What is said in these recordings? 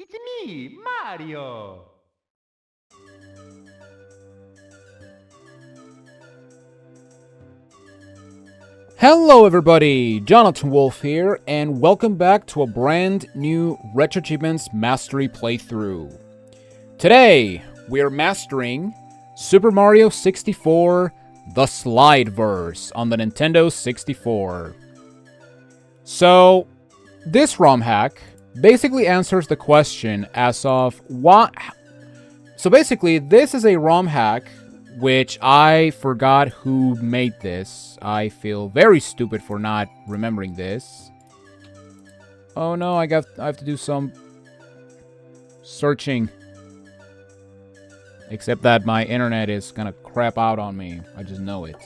It's me, Mario! Hello everybody, Jonathan Wolf here, and welcome back to a brand new RetroAchievements Mastery playthrough. Today, we are mastering Super Mario 64, the Slideverse on the Nintendo 64. So, this ROM hack basically answers the question as of what... So basically, this is a ROM hack which I forgot who made this. I feel very stupid for not remembering this. Oh no, I have to do some searching. Except that my internet is gonna crap out on me. I just know it.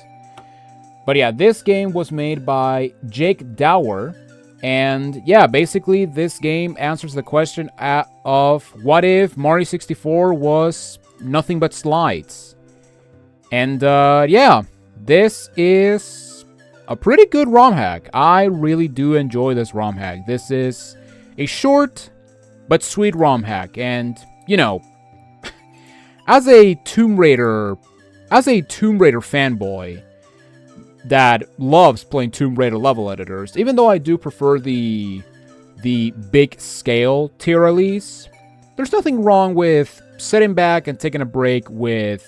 But yeah, this game was made by Jake Dower. And yeah, basically this game answers the question of what if Mario 64 was nothing but slides? And yeah, this is a pretty good ROM hack. I really do enjoy this ROM hack. This is a short but sweet ROM hack. And, you know, as a Tomb Raider fanboy that loves playing Tomb Raider level editors, even though I do prefer the big scale tier release, there's nothing wrong with sitting back and taking a break with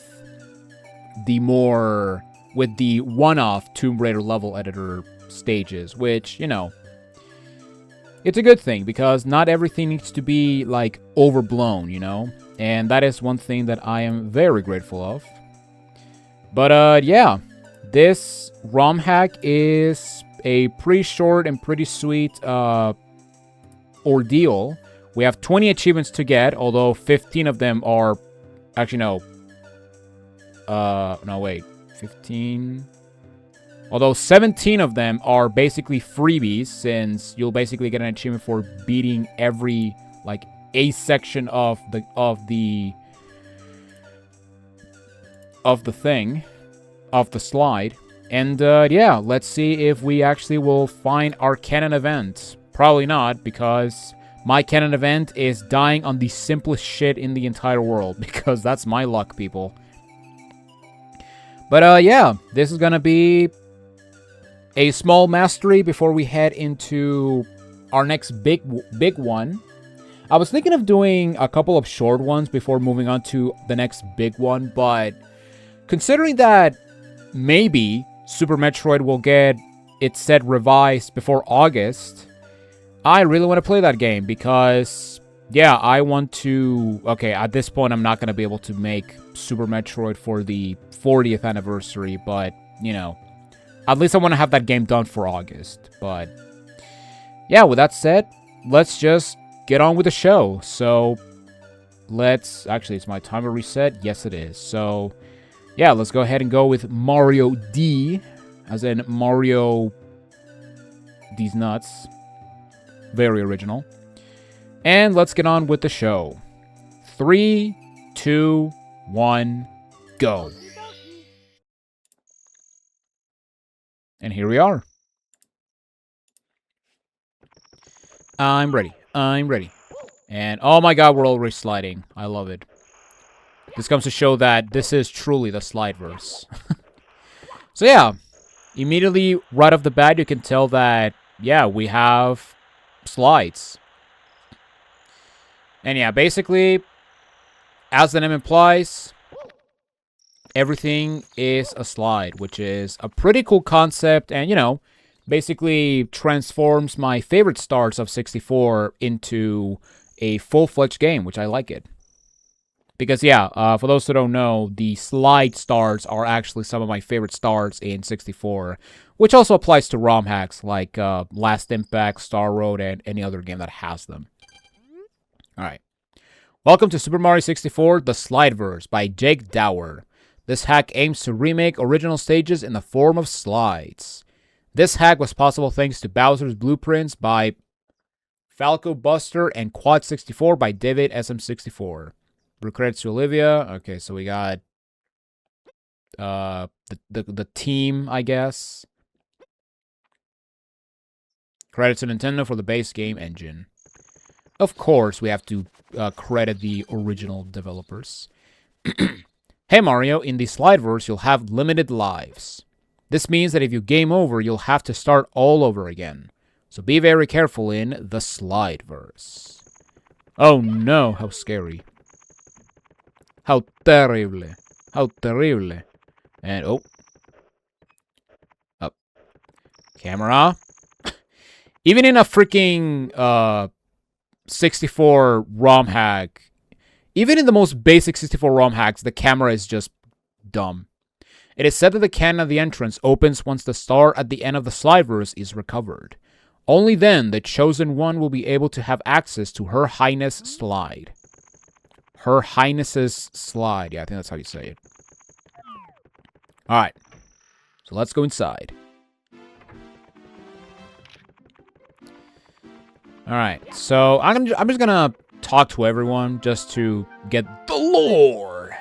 the one-off Tomb Raider level editor stages, which, you know, it's a good thing because not everything needs to be like overblown, you know, and that is one thing that I am very grateful of. But yeah, this ROM hack is a pretty short and pretty sweet ordeal. We have 20 achievements to get, although 15 of them are... Actually, no. No, wait. 15... Although 17 of them are basically freebies, since you'll basically get an achievement for beating every, like, a section of the slide. And yeah, let's see if we actually will find our canon event. Probably not, because my canon event is dying on the simplest shit in the entire world, because that's my luck, people. But yeah, this is gonna be a small mastery before we head into our next big one. I was thinking of doing a couple of short ones before moving on to the next big one, but considering that maybe Super Metroid will get its set revised before August, I really want to play that game because, yeah, I want to... Okay, at this point, I'm not going to be able to make Super Metroid for the 40th anniversary, but, you know, at least I want to have that game done for August. But, yeah, with that said, let's just get on with the show. So, let's... Actually, it's my timer reset. Yes, it is. So, yeah, let's go ahead and go with Mario D, as in Mario D's nuts. Very original. And let's get on with the show. 3, 2, 1, go. And here we are. I'm ready. And oh my god, we're already sliding. I love it. This comes to show that this is truly the Slideverse. So yeah, immediately right off the bat, you can tell that, yeah, we have slides. And yeah, basically, as the name implies, everything is a slide, which is a pretty cool concept and, you know, basically transforms my favorite stars of 64 into a full-fledged game, which I like it. Because, yeah, for those who don't know, the slide stars are actually some of my favorite stars in 64, which also applies to ROM hacks like Last Impact, Star Road, and any other game that has them. Alright. Welcome to Super Mario 64, The Slideverse by Jake Dower. This hack aims to remake original stages in the form of slides. This hack was possible thanks to Bowser's Blueprints by Falco Buster and Quad 64 by David SM64. Credits to Olivia. Okay, so we got the team, I guess. Credits to Nintendo for the base game engine. Of course, we have to credit the original developers. Hey Mario, in the Slideverse, you'll have limited lives. This means that if you game over, you'll have to start all over again. So be very careful in the Slideverse. Oh no, how scary. How terrible. How terrible. And, oh. Up. Camera. Even in a freaking 64 ROM hack, even in the most basic 64 ROM hacks, the camera is just dumb. It is said that the cannon at the entrance opens once the star at the end of the Slideverse is recovered. Only then the chosen one will be able to have access to Her Highness Slide. Her Highness's Slide. Yeah, I think that's how you say it. Alright. So let's go inside. Alright, so I'm just gonna talk to everyone just to get the lore.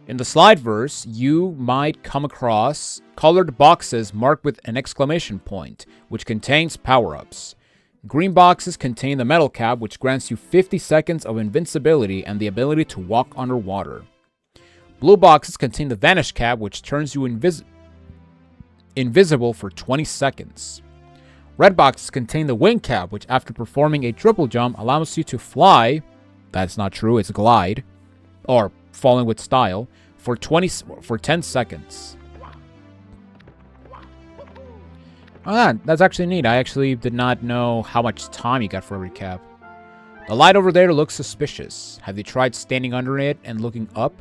In the Slideverse, you might come across colored boxes marked with an exclamation point, which contains power-ups. Green boxes contain the metal cap, which grants you 50 seconds of invincibility and the ability to walk underwater. Blue boxes contain the vanish cap, which turns you invisible for 20 seconds. Red boxes contain the wing cap, which after performing a triple jump allows you to fly, that's not true, it's glide, or falling with style, for 10 seconds. Oh, that's actually neat. I actually did not know how much time you got for every cap. The light over there looks suspicious. Have you tried standing under it and looking up?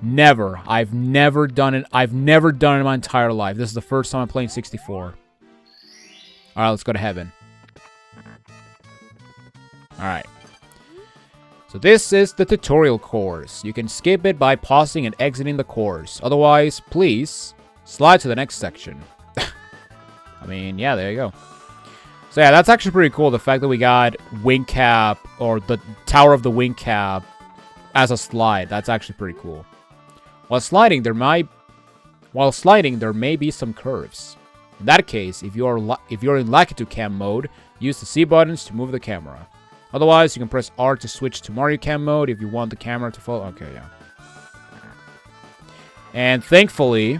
Never. I've never done it. I've never done it in my entire life. This is the first time I'm playing 64. Alright, let's go to heaven. Alright. So this is the tutorial course. You can skip it by pausing and exiting the course. Otherwise, please slide to the next section. I mean, yeah, there you go. So yeah, that's actually pretty cool. The fact that we got wing cap, or the Tower of the Wing Cap, as a slide. That's actually pretty cool. While sliding, there may be some curves. In that case, if you're in Lakitu Cam mode, use the C buttons to move the camera. Otherwise, you can press R to switch to Mario Cam mode if you want the camera to follow. Okay, yeah. And thankfully,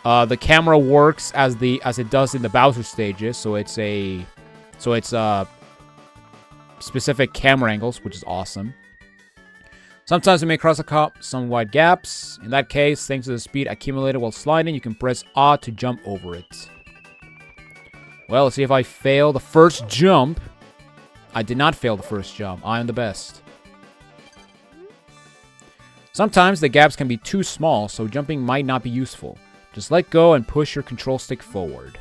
the camera works as it does in the Bowser stages, so it's specific camera angles, which is awesome. Sometimes you may cross some wide gaps. In that case, thanks to the speed accumulated while sliding, you can press A to jump over it. Well, let's see if I fail the first jump. I did not fail the first jump. I am the best. Sometimes the gaps can be too small, so jumping might not be useful. Just let go and push your control stick forward.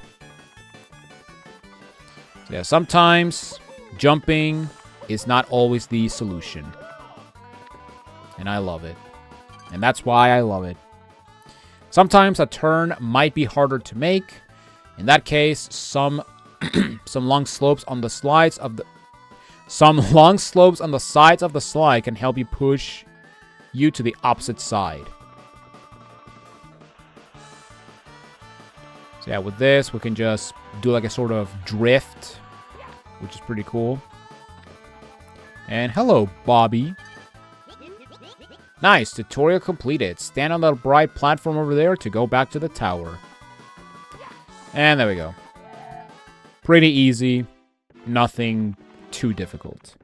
So yeah, sometimes jumping is not always the solution. And I love it. And that's why I love it. Sometimes a turn might be harder to make. In that case, some long slopes on the sides of the slide can help you push you to the opposite side. So yeah, with this, we can just do like a sort of drift, which is pretty cool. And hello, Bobby. Nice, tutorial completed. Stand on that bright platform over there to go back to the tower. And there we go. Pretty easy. Nothing too difficult.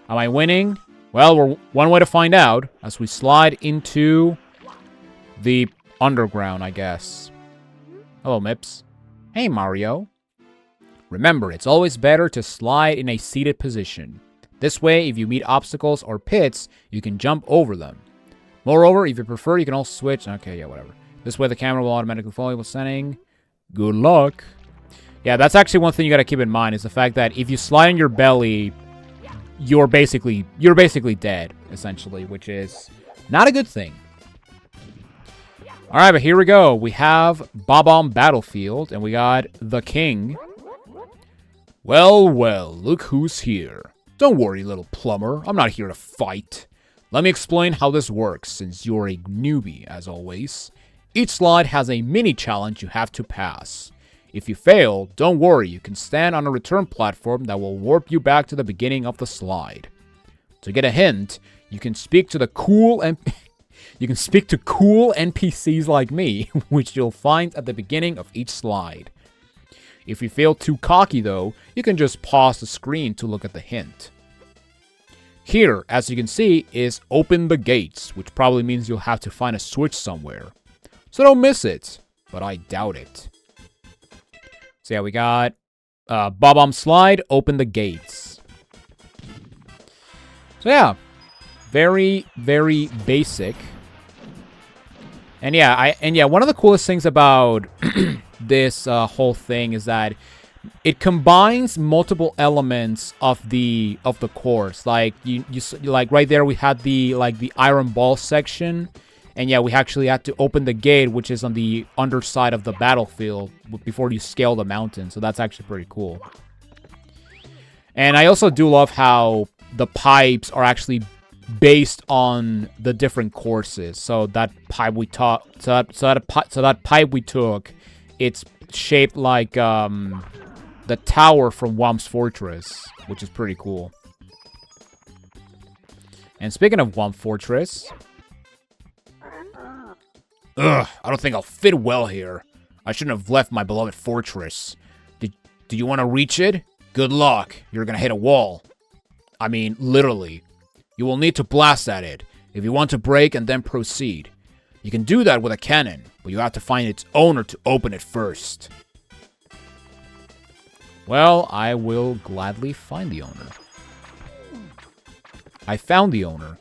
Am I winning? Well, we're one way to find out as we slide into the underground, I guess. Hello, Mips. Hey, Mario. Remember, it's always better to slide in a seated position. This way, if you meet obstacles or pits, you can jump over them. Moreover, if you prefer, you can also switch. Okay, yeah, whatever. This way, the camera will automatically follow you while standing. Good luck. Yeah, that's actually one thing you gotta keep in mind, is the fact that if you slide on your belly, you're basically dead, essentially, which is not a good thing. Alright, but here we go. We have Bob-omb Battlefield, and we got the King. Well, well, look who's here. Don't worry, little plumber. I'm not here to fight. Let me explain how this works, since you're a newbie, as always. Each slide has a mini-challenge you have to pass. If you fail, don't worry, you can stand on a return platform that will warp you back to the beginning of the slide. To get a hint, you can speak to cool NPCs like me, which you'll find at the beginning of each slide. If you feel too cocky though, you can just pause the screen to look at the hint. Here, as you can see, is open the gates, which probably means you'll have to find a switch somewhere. So don't miss it, but I doubt it. So yeah, we got Bob-omb Slide, open the gates. So yeah, very, very basic. And yeah, one of the coolest things about this whole thing is that it combines multiple elements of the course. Like you like right there we had the iron ball section, and yeah, we actually had to open the gate, which is on the underside of the battlefield before you scale the mountain. So that's actually pretty cool. And I also do love how the pipes are actually based on the different courses. So that pipe we took, it's shaped like the tower from Whomp's Fortress, which is pretty cool. And speaking of Whomp Fortress, I don't think I'll fit well here. I shouldn't have left my beloved fortress. Do you want to reach it? Good luck. You're gonna hit a wall. I mean, literally. You will need to blast at it if you want to break and then proceed. You can do that with a cannon, but you have to find its owner to open it first. Well, I will gladly find the owner. I found the owner.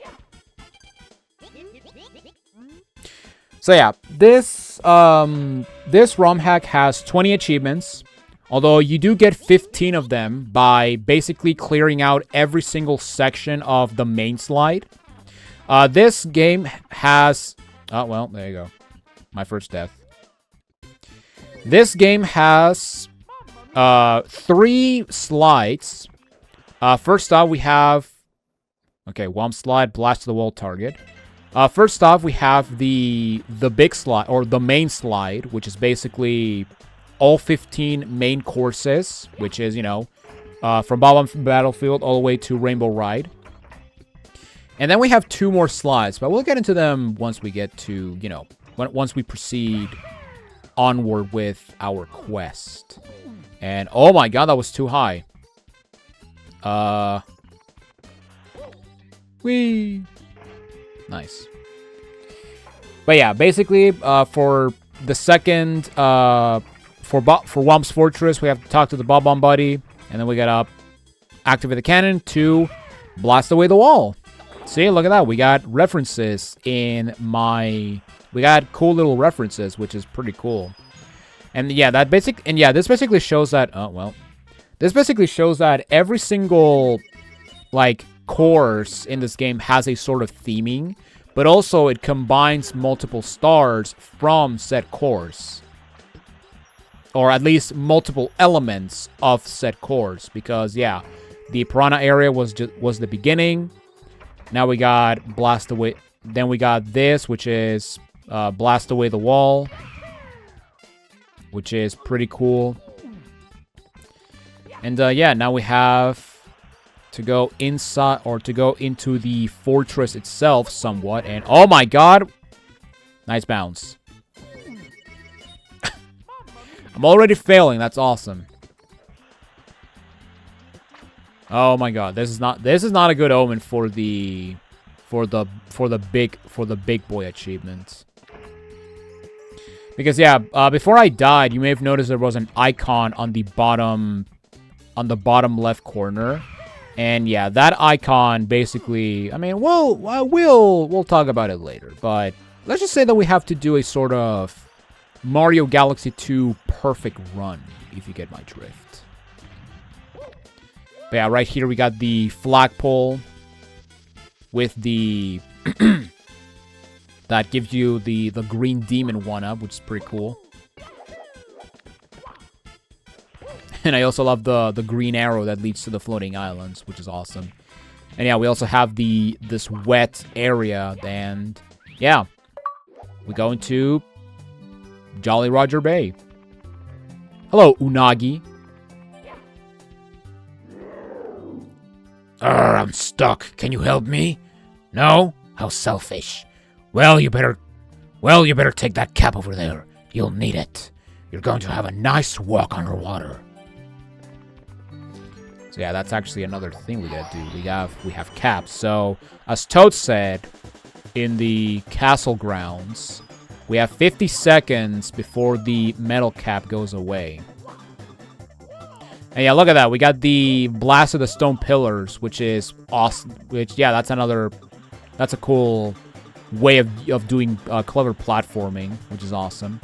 So yeah, this ROM hack has 20 achievements, although you do get 15 of them by basically clearing out every single section of the main slide. This game has... Oh, well, there you go. My first death. This game has 3 slides. First off, we have... Okay, Whomp Slide, blast to the wall target. First off, we have the big slide, or the main slide, which is basically all 15 main courses, which is, you know, from Bob-omb Battlefield all the way to Rainbow Ride. And then we have 2 more slides, but we'll get into them once we get to, you know, once we proceed onward with our quest. And, oh my god, that was too high. Whee! Nice. But yeah, basically, for the second, for Whomp's Fortress, we have to talk to the Bob-omb buddy, and then we gotta activate the cannon to blast away the wall. See, look at that. We got references in my... We got cool little references, which is pretty cool. And yeah, this basically shows that... Oh, well. This basically shows that every single, like, course in this game has a sort of theming, but also it combines multiple stars from said course. Or at least multiple elements of said course. Because, yeah, the Piranha area was the beginning. Now we got Blast Away. Then we got this, which is Blast Away the Wall, which is pretty cool. And yeah, now we have to go inside, or to go into the fortress itself somewhat. And oh my god, nice bounce. I'm already failing. That's awesome. Oh my god, this is not a good omen for the big boy achievements. Because yeah, before I died, you may have noticed there was an icon on the bottom left corner. And yeah, that icon basically, I mean, we'll talk about it later, but let's just say that we have to do a sort of Mario Galaxy 2 perfect run, if you get my drift. But yeah, right here we got the flagpole with the that gives you the green demon 1-up, which is pretty cool. And I also love the green arrow that leads to the floating islands, which is awesome. And yeah, we also have this wet area, and yeah, we go into Jolly Roger Bay. Hello, Unagi. I'm stuck. Can you help me? No? How selfish. Well, you better take that cap over there. You'll need it. You're going to have a nice walk underwater. So yeah, that's actually another thing we gotta do. We have caps. So as Toad said, in the castle grounds, we have 50 seconds before the metal cap goes away. And yeah, look at that. We got the blast of the stone pillars, which is awesome. Which, yeah, that's a cool way of doing clever platforming, which is awesome.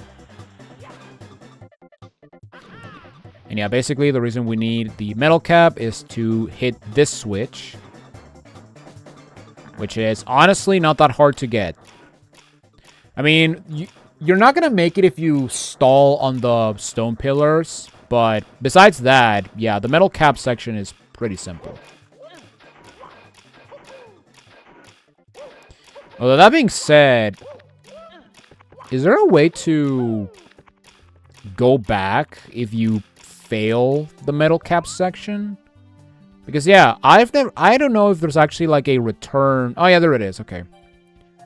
And yeah, basically the reason we need the metal cap is to hit this switch, which is honestly not that hard to get. I mean, you're not going to make it if you stall on the stone pillars, but besides that, yeah, the metal cap section is pretty simple. Although that being said, is there a way to go back if you fail the metal cap section? Because yeah, I don't know if there's actually like a return. Oh yeah, there it is. Okay.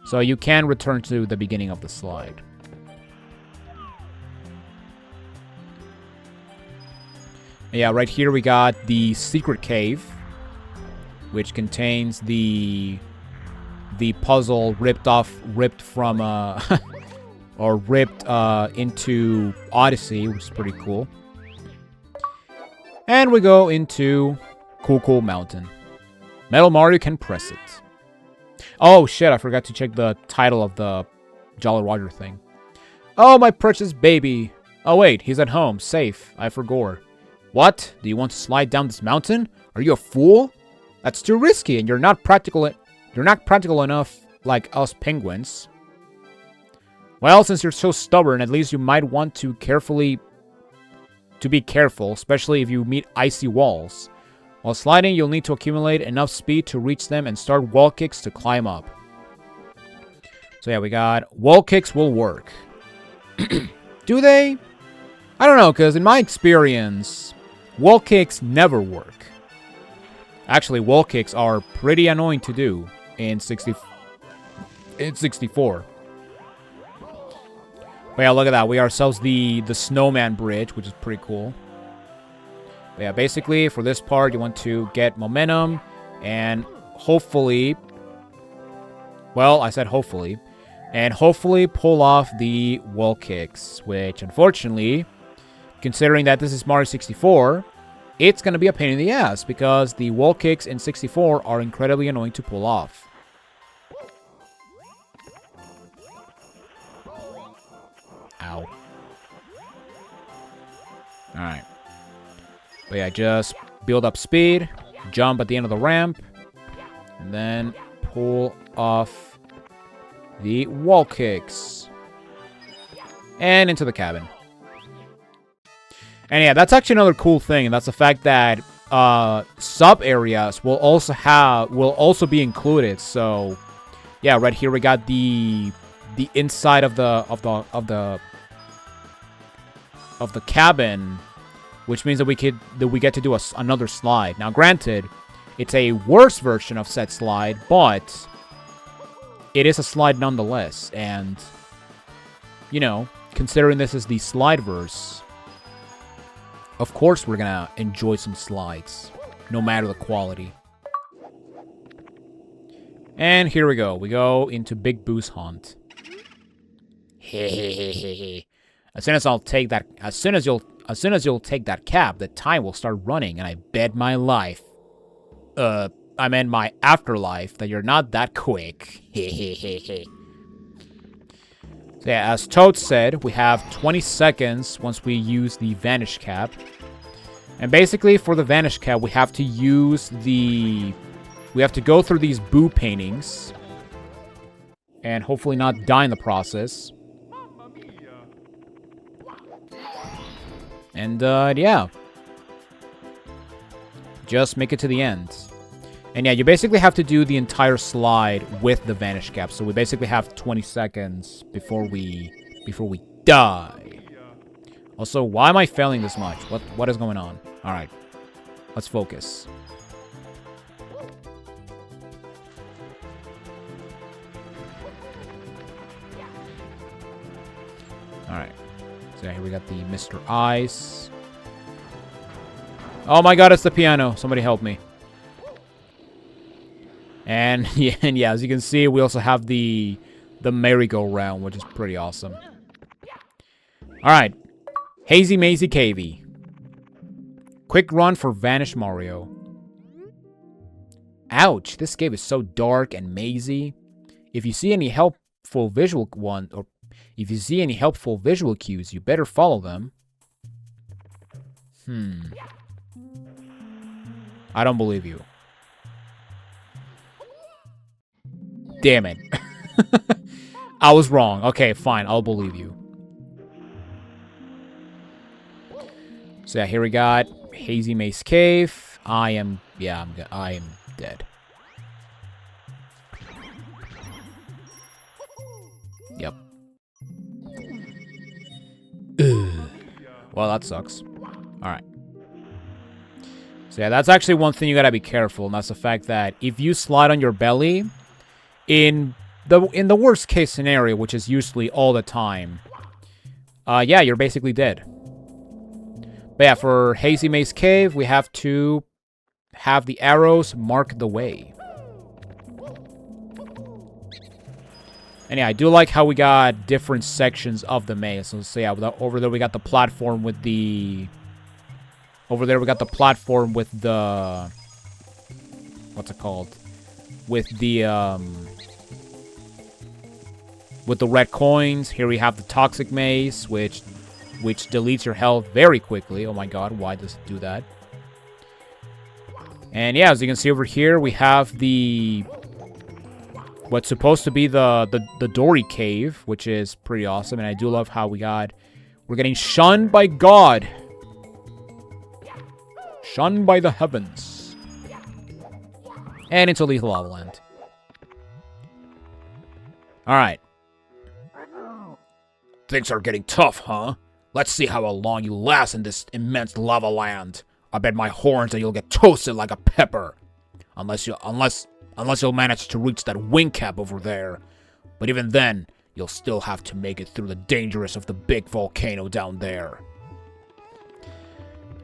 So you can return to the beginning of the slide. Yeah, right here we got the secret cave, which contains the puzzle ripped from or ripped into Odyssey, which is pretty cool. And we go into Cool Mountain. Metal Mario can press it. Oh shit, I forgot to check the title of the Jolly Roger thing. Oh, my precious baby. Oh wait, he's at home, safe. I forgot. What? Do you want to slide down this mountain? Are you a fool? That's too risky, and you're not practical enough like us penguins. Well, since you're so stubborn, at least you might want to be careful, especially if you meet icy walls. While sliding, you'll need to accumulate enough speed to reach them and start wall kicks to climb up. So yeah, we got wall kicks will work. Do they? I don't know, because in my experience, wall kicks never work. Actually, wall kicks are pretty annoying to do in 64. But yeah, look at that. We ourselves the snowman bridge, which is pretty cool. But yeah, basically, for this part, you want to get momentum and hopefully... Well, I said hopefully. And hopefully pull off the wall kicks, which, unfortunately, considering that this is Mario 64, it's going to be a pain in the ass, because the wall kicks in 64 are incredibly annoying to pull off. Ow. Alright. But yeah, just build up speed, jump at the end of the ramp, and then pull off the wall kicks. And into the cabin. And yeah, that's actually another cool thing, and that's the fact that sub areas will also be included. So yeah, right here we got the inside of the cabin, which means that we get to do another slide. Now, granted, it's a worse version of said slide, but it is a slide nonetheless. And you know, considering this is the Slideverse, of course we're gonna enjoy some slides, no matter the quality. And here we go. We go into Big Boo's Hunt. As soon as you'll take that cap, the time will start running, and I bet my life, I meant my afterlife, that you're not that quick. So yeah, as Toad said, we have 20 seconds once we use the Vanish Cap. And basically, for the Vanish Cap, we have to go through these Boo paintings. And hopefully not die in the process. And, yeah. Just make it to the end. And yeah, you basically have to do the entire slide with the Vanish Cap. So we basically have 20 seconds before we die. Also, why am I failing this much? What is going on? Alright. Let's focus. Alright. So here we got the Mr. Ice. Oh my god, it's the piano. Somebody help me. And yeah, as you can see, we also have the merry-go-round, which is pretty awesome. Alright. Hazy Mazy Cavey. Quick run for Vanished Mario. Ouch, this cave is so dark and mazy. If you see any helpful visual cues, you better follow them. I don't believe you. Damn it. I was wrong. Okay, fine. I'll believe you. So yeah, here we got Hazy Maze Cave. I am dead. Yep. Well, that sucks. Alright. So yeah, that's actually one thing you gotta be careful, and that's the fact that if you slide on your belly, in the worst case scenario, which is usually all the time, yeah, you're basically dead. But yeah, for Hazy Maze Cave, we have to have the arrows mark the way. And yeah, I do like how we got different sections of the maze. So yeah, over there we got the platform with the... Over there we got the platform with the... What's it called? With the red coins. Here we have the toxic maze, which deletes your health very quickly. Oh my god, why does it do that? And yeah, as you can see over here, we have the... What's supposed to be the Dory Cave, which is pretty awesome. And I do love how we're getting shunned by God. Shunned by the heavens. And into Lethal Lava Land. Alright. Things are getting tough, huh? Let's see how long you last in this immense lava land. I bet my horns that you'll get toasted like a pepper. Unless you'll manage to reach that wing cap over there. But even then, you'll still have to make it through the dangers of the big volcano down there.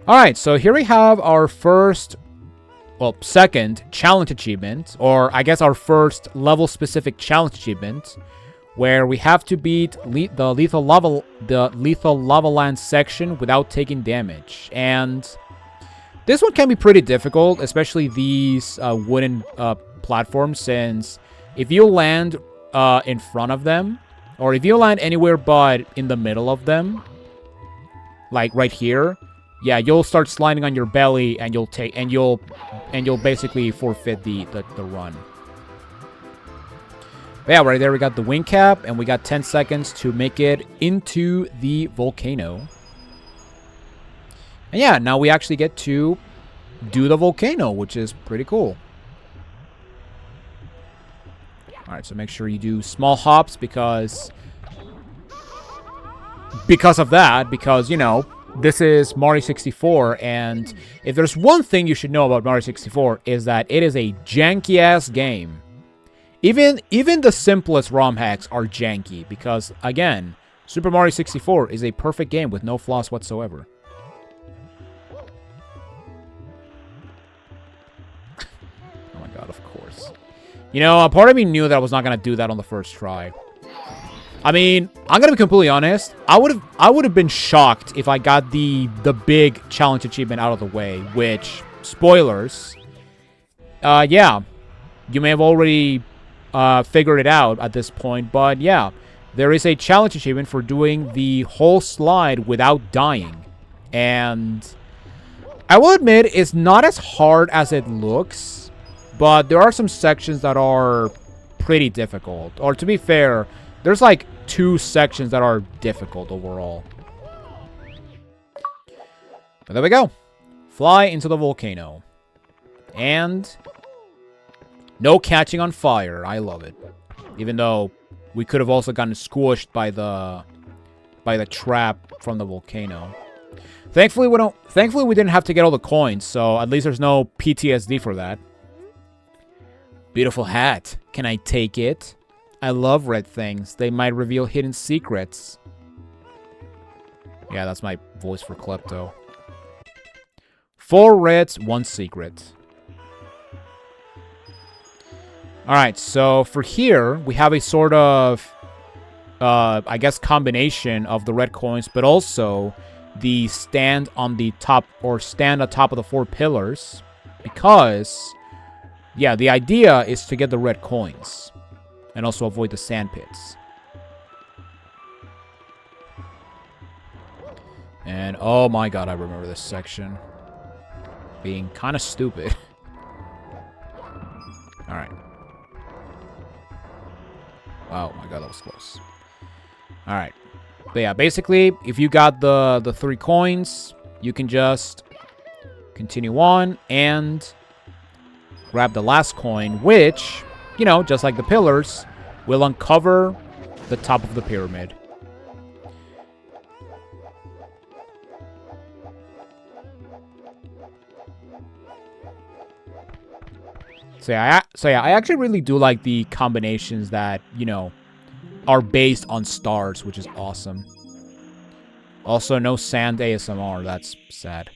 Alright, so here we have our second challenge achievement, or I guess our first level-specific challenge achievement, where we have to beat the Lethal Lava Land section without taking damage. And this one can be pretty difficult, especially these wooden platforms, since if you land in front of them, or if you land anywhere but in the middle of them, like right here, yeah, you'll start sliding on your belly, and you'll basically forfeit the run. But yeah, right there we got the wing cap, and we got 10 seconds to make it into the volcano. And yeah, now we actually get to do the volcano, which is pretty cool. Alright, so make sure you do small hops because of that, because, you know, this is Mario 64, and if there's one thing you should know about Mario 64 is that it is a janky-ass game. Even the simplest ROM hacks are janky, because, again, Super Mario 64 is a perfect game with no flaws whatsoever. Oh my god, of course. You know, a part of me knew that I was not going to do that on the first try. I mean, I'm going to be completely honest. I would have been shocked if I got the big challenge achievement out of the way, which, spoilers, yeah, you may have already figured it out at this point, but yeah, there is a challenge achievement for doing the whole slide without dying. And I will admit, it's not as hard as it looks, but there are some sections that are pretty difficult. Or to be fair, there's like 2 sections that are difficult overall. But there we go. Fly into the volcano. And no catching on fire. I love it. Even though we could have also gotten squished by by the trap from the volcano. Thankfully, we didn't have to get all the coins, so at least there's no PTSD for that. Beautiful hat. Can I take it? I love red things. They might reveal hidden secrets. Yeah, that's my voice for Klepto. 4 reds, 1 secret. Alright, so for here, we have a sort of, I guess, combination of the red coins, but also the stand on the top, or stand on top of the 4 pillars. Because, yeah, the idea is to get the red coins. And also avoid the sand pits. And, oh my god, I remember this section. Being kind of stupid. Alright. Oh my god, that was close. Alright. But yeah, basically, if you got the 3 coins, you can just continue on and grab the last coin, which, you know, just like the pillars, will uncover the top of the pyramid. So yeah, I actually really do like the combinations that, you know, are based on stars, which is awesome. Also, no sand ASMR. That's sad.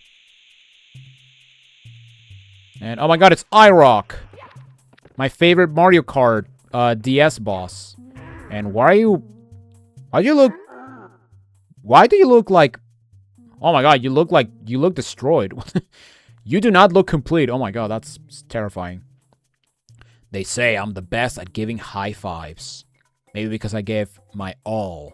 And, oh my god, it's iRock! My favorite Mario Kart DS boss. And why do you look like... Oh my god, you look destroyed. You do not look complete. Oh my god, that's terrifying. They say I'm the best at giving high fives. Maybe because I gave my all.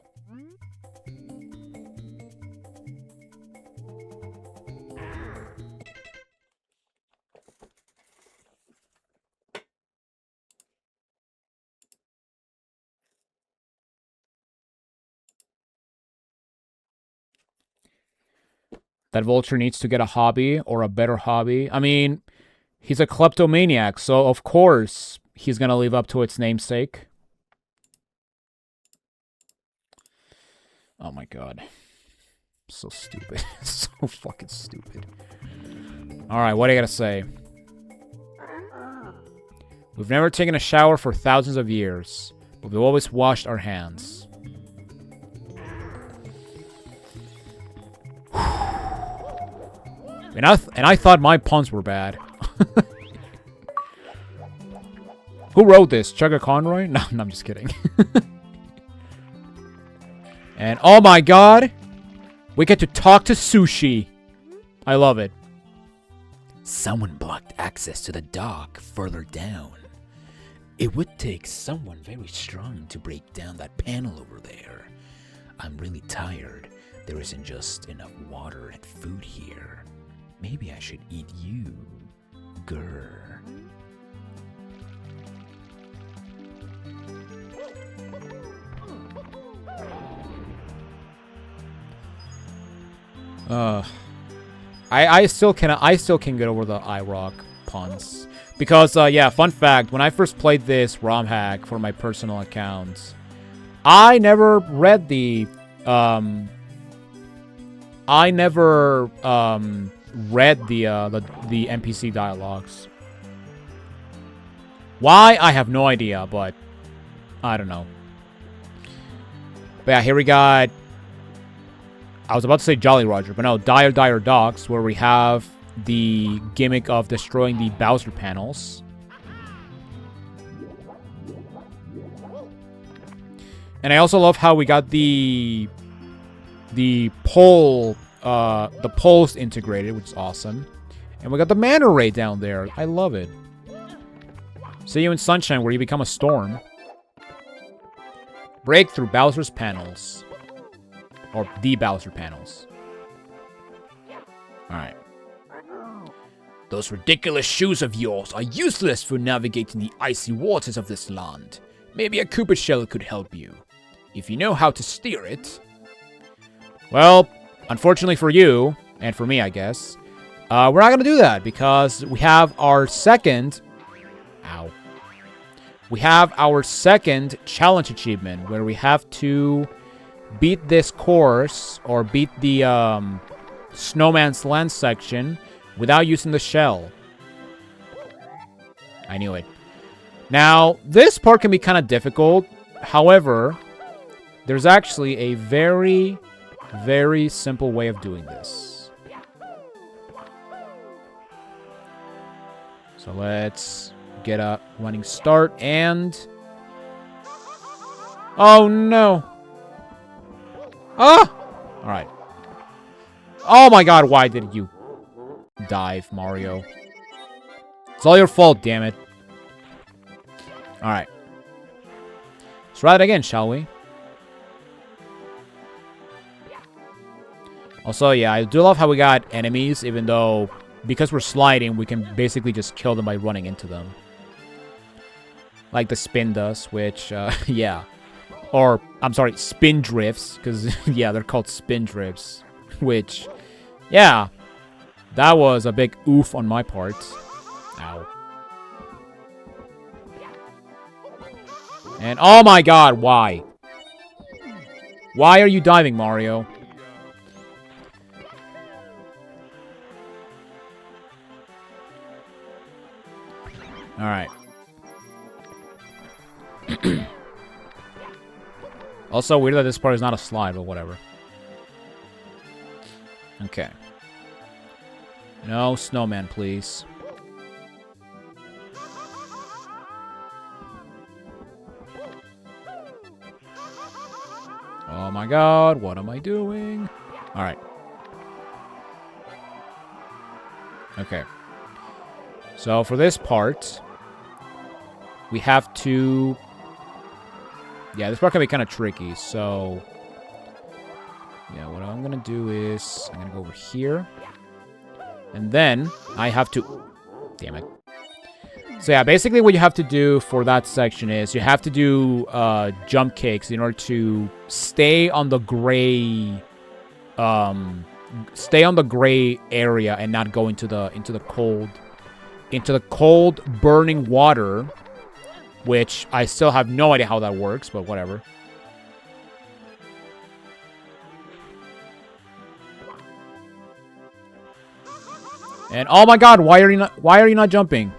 That vulture needs to get a hobby or a better hobby. I mean, he's a kleptomaniac, so of course he's gonna live up to its namesake. Oh my god. So stupid. So fucking stupid. Alright, what do you gotta say? We've never taken a shower for thousands of years, but we've always washed our hands. And I thought my puns were bad. Who wrote this? Chugga Conroy? No, I'm just kidding. And oh my god, we get to talk to Sushi. I love it. Someone blocked access to the dock further down. It would take someone very strong to break down that panel over there. I'm really tired. There isn't just enough water and food here. Maybe I should eat you. Grr. I still can get over the iRock puns. Because, yeah, fun fact, when I first played this ROM hack for my personal account, I never read the NPC dialogues. Why? I have no idea, but I don't know. But yeah, here we got... I was about to say Jolly Roger, but no, Dire Dire Docks, where we have the gimmick of destroying the Bowser panels. And I also love how we got the poles integrated, which is awesome. And we got the Manta Ray down there. I love it. See you in Sunshine, where you become a storm. Break through Bowser's panels. Or the Bowser panels. Alright. Those ridiculous shoes of yours are useless for navigating the icy waters of this land. Maybe a Koopa shell could help you, if you know how to steer it. Well, unfortunately for you, and for me, I guess, we're not going to do that, because we have our second... Ow. We have our second challenge achievement, where we have to beat this course, or beat the Snowman's Land section without using the shell. I knew it. Now, this part can be kind of difficult. However, there's actually a very, very simple way of doing this. So let's get a running start and... Oh, no. Ah! Alright. Oh my god, why did you dive, Mario? It's all your fault, damn it. Alright. Let's try it again, shall we? Also, yeah, I do love how we got enemies, even though, because we're sliding, we can basically just kill them by running into them. Like the spin does, which, yeah. Or, I'm sorry, spin drifts, because, yeah, they're called spin drifts. Which, yeah, that was a big oof on my part. Ow. And, oh my god, why? Why are you diving, Mario? Alright. Also, weird that this part is not a slide, but whatever. Okay. No snowman, please. Oh my god, what am I doing? Alright. Okay. So, for this part, we have to... Yeah, this part can be kind of tricky, so... Yeah, what I'm gonna do is... I'm gonna go over here. And then, I have to... Damn it. So yeah, basically what you have to do for that section is you have to do jump kicks in order to stay on the gray... stay on the gray area and not go into the cold burning water, which I still have no idea how that works, but whatever. And oh my god, why are you not jumping?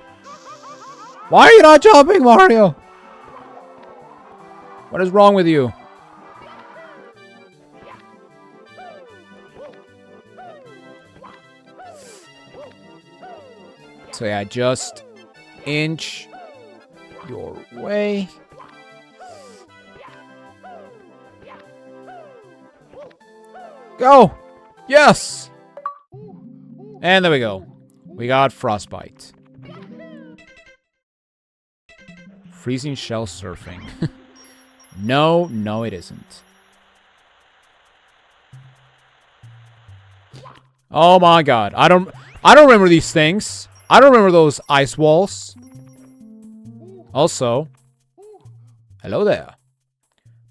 Why are you not jumping, Mario? What is wrong with you? So yeah, just inch your way. Go! Yes! And there we go. We got frostbite. Freezing shell surfing. No, it isn't. Oh my god. I don't remember these things. I don't remember those ice walls. Also, hello there.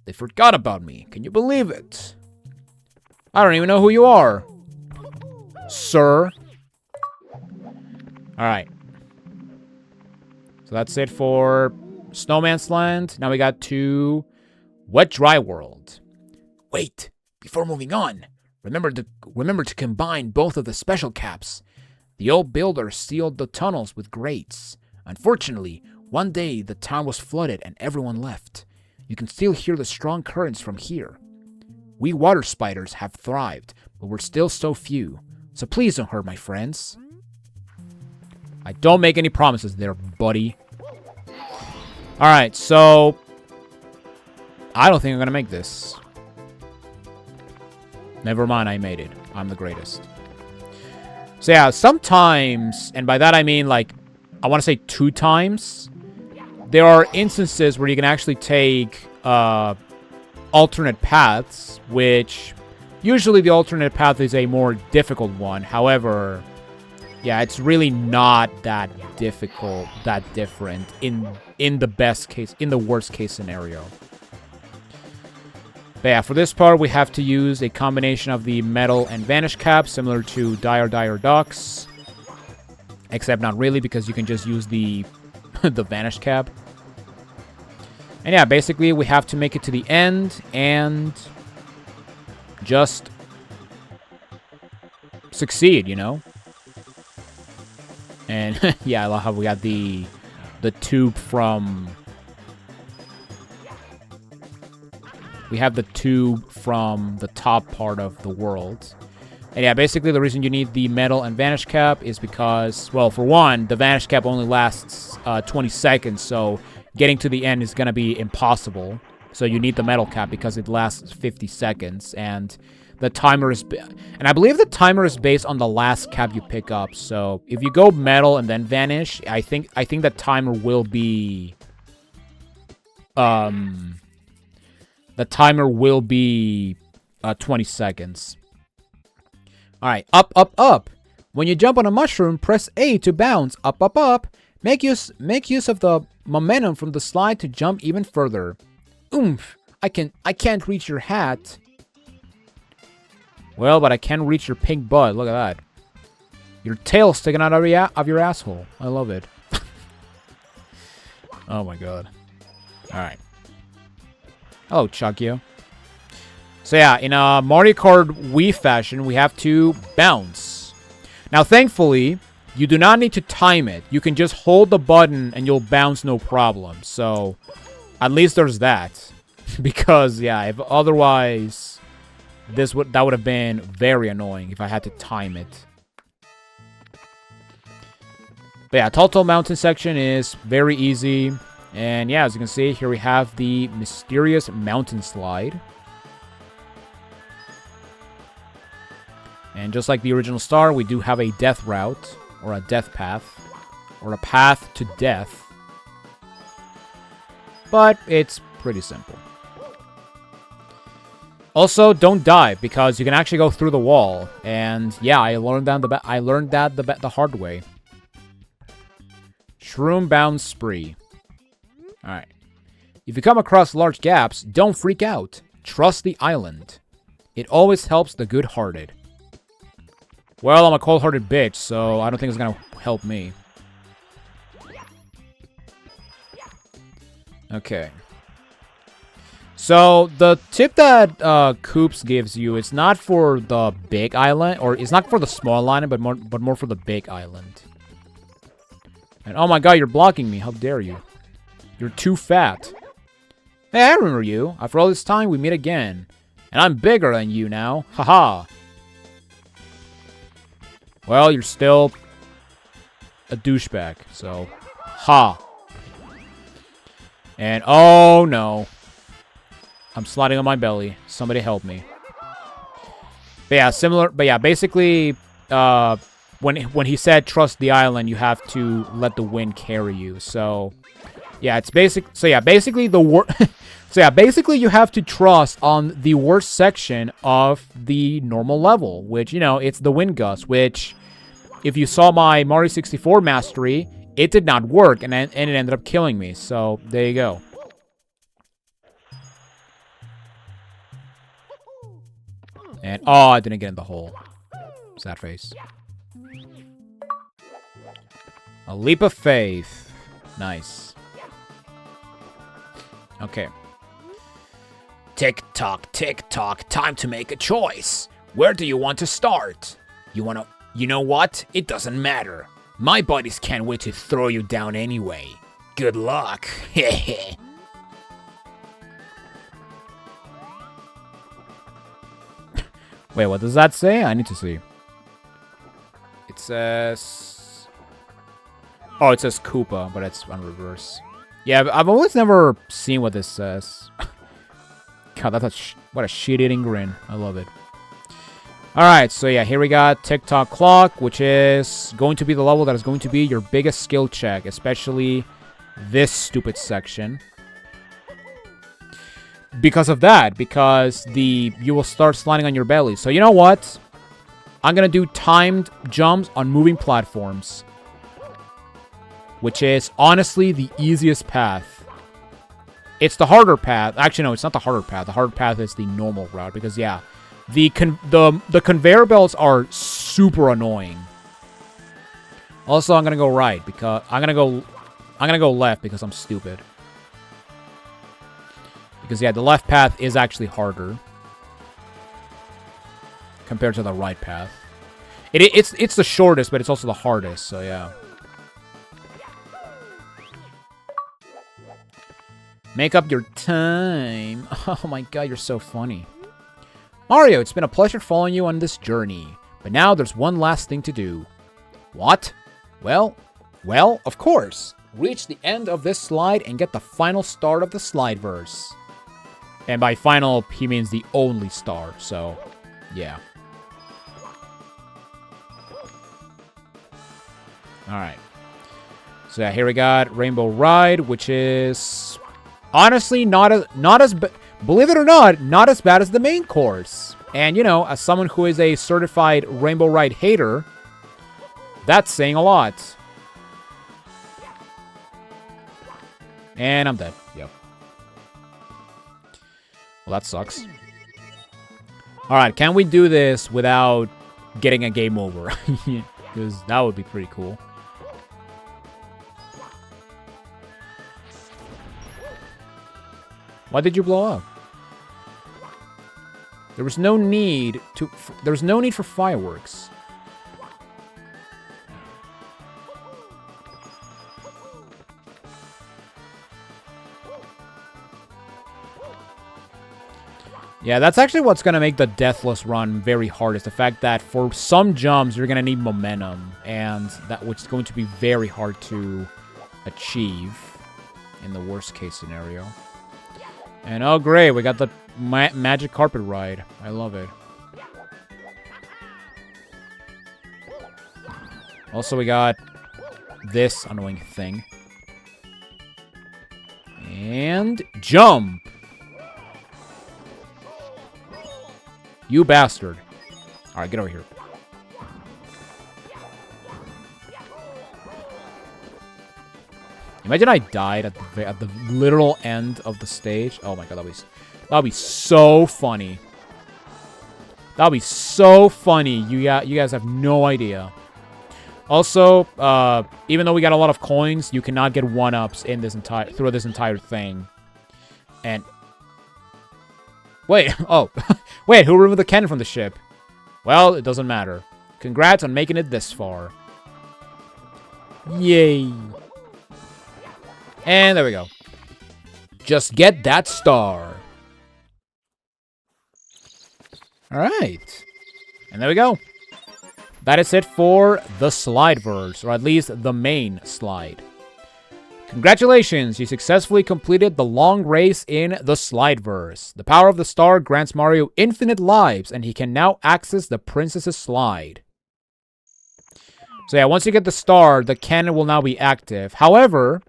They forgot about me. Can you believe it? I don't even know who you are, sir. Alright. So that's it for Snowman's Land. Now we got to Wet Dry World. Wait, before moving on, remember to combine both of the special caps. The old builders sealed the tunnels with grates. Unfortunately, one day the town was flooded and everyone left. You can still hear the strong currents from here. We water spiders have thrived, but we're still so few. So please don't hurt my friends. I don't make any promises there, buddy. Alright, so... I don't think I'm gonna make this. Never mind, I made it. I'm the greatest. So yeah, sometimes, and by that I mean like, I want to say 2 times, there are instances where you can actually take alternate paths, which usually the alternate path is a more difficult one. However, yeah, it's really not that difficult, that different in the best case, in the worst case scenario. But yeah, for this part, we have to use a combination of the metal and vanish cap, similar to Dire Ducks. Except not really, because you can just use the the vanish cap. And yeah, basically, we have to make it to the end, and just succeed, you know? And yeah, I love how we got the tube from... We have the tube from the top part of the world. And yeah, basically the reason you need the metal and vanish cap is because, well, for one, the vanish cap only lasts 20 seconds, so getting to the end is going to be impossible. So you need the metal cap because it lasts 50 seconds, and the timer is... And I believe the timer is based on the last cap you pick up, so if you go metal and then vanish, I think the timer will be... The timer will be 20 seconds. Alright, up, up, up. When you jump on a mushroom, press A to bounce. Up, up, up. Make use of the momentum from the slide to jump even further. Oomph! I can't reach your hat. Well, but I can reach your pink butt. Look at that. Your tail sticking out of your asshole. I love it. Oh my god. Alright. Hello, Chuckyo. So yeah, in a Mario Kart Wii fashion, we have to bounce. Now, thankfully, you do not need to time it. You can just hold the button and you'll bounce no problem. So, at least there's that. Because, yeah, if otherwise, that would have been very annoying if I had to time it. But yeah, Tall Mountain section is very easy. And yeah, as you can see, here we have the mysterious mountain slide. And just like the original star, we do have a death route, or a death path, or a path to death. But it's pretty simple. Also, don't dive, because you can actually go through the wall. And yeah, I learned that the hard way. Shroom bound spree. Alright. If you come across large gaps, don't freak out. Trust the island. It always helps the good-hearted. Well, I'm a cold-hearted bitch, so I don't think it's gonna help me. Okay. So, the tip that Koops gives you, it's not for the big island, or it's not for the small island, but more for the big island. And oh my god, you're blocking me. How dare you? You're too fat. Hey, I remember you. After all this time, we meet again. And I'm bigger than you now. Haha. Well, you're still a douchebag, so... Ha. And oh no. I'm sliding on my belly. Somebody help me. But yeah, basically, when he said trust the island, you have to let the wind carry you. So, yeah, it's basic. So yeah, basically basically you have to trust on the worst section of the normal level, which, you know, it's the wind gust, which, if you saw my Mario 64 mastery, it did not work, and it ended up killing me. So there you go. And oh, I didn't get in the hole. Sad face. A leap of faith. Nice. Okay. Tick tock, time to make a choice. Where do you want to start? You know what? It doesn't matter. My buddies can't wait to throw you down anyway. Good luck. Heh. Wait, what does that say? I need to see. It says... Oh, it says Koopa, but it's on reverse. Yeah, I've always never seen what this says. God, what a shit-eating grin. I love it. Alright, so yeah, here we got Tick-Tock Clock, which is going to be the level that is going to be your biggest skill check, especially this section. Because of that, because you will start sliding on your belly. So you know what? I'm gonna do timed jumps on moving platforms, which is honestly the easiest path. It's the harder path. Actually, no, it's not the harder path. The harder path is the normal route, because yeah, the conveyor belts are super annoying. Also, I'm gonna go right because I'm gonna go left because I'm stupid. Because, yeah, the left path is actually harder. compared to the right path. It's the shortest, but it's also the hardest, so yeah. Make up your time. Oh my god, you're so funny. Mario, it's been a pleasure following you on this journey. But now there's one last thing to do. What? Well, of course. Reach the end of this slide and get the final star of the Slideverse. And by final, he means the only star, so yeah. Alright. So yeah, here we got Rainbow Ride, which is honestly not as believe it or not as bad as the main course. And you know, as someone who is a certified Rainbow Ride hater, that's saying a lot. And I'm dead. Yep. Well, that sucks. Alright, can we do this without getting a game over? Because that would be pretty cool. Why did you blow up? There was no need for fireworks. Yeah, that's actually what's going to make the Deathless run very hard, is the fact that for some jumps, you're going to need momentum, and that which is going to be very hard to achieve in the worst case scenario. And oh great, we got the magic carpet ride. I love it. Also, we got this annoying thing. And jump! You bastard. Alright, get over here. Imagine I died at the literal end of the stage. Oh my god, that'd be so funny. That'd be so funny. You guys have no idea. Also, even though we got a lot of coins, you cannot get 1-ups in this through this entire thing. And wait, oh, wait, who removed the cannon from the ship? Well, it doesn't matter. Congrats on making it this far. Yay. And there we go. Just get that star. Alright. And there we go. That is it for the Slideverse, or at least the main slide. Congratulations, you successfully completed the long race in the Slideverse. The power of the star grants Mario infinite lives, and he can now access the Princess's Slide. So yeah, once you get the star, the cannon will now be active. However,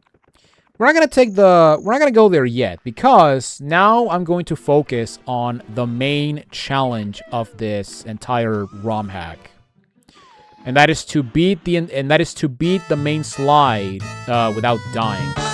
we're not gonna go there yet, because now I'm going to focus on the main challenge of this entire ROM hack. And that is to beat the main slide without dying.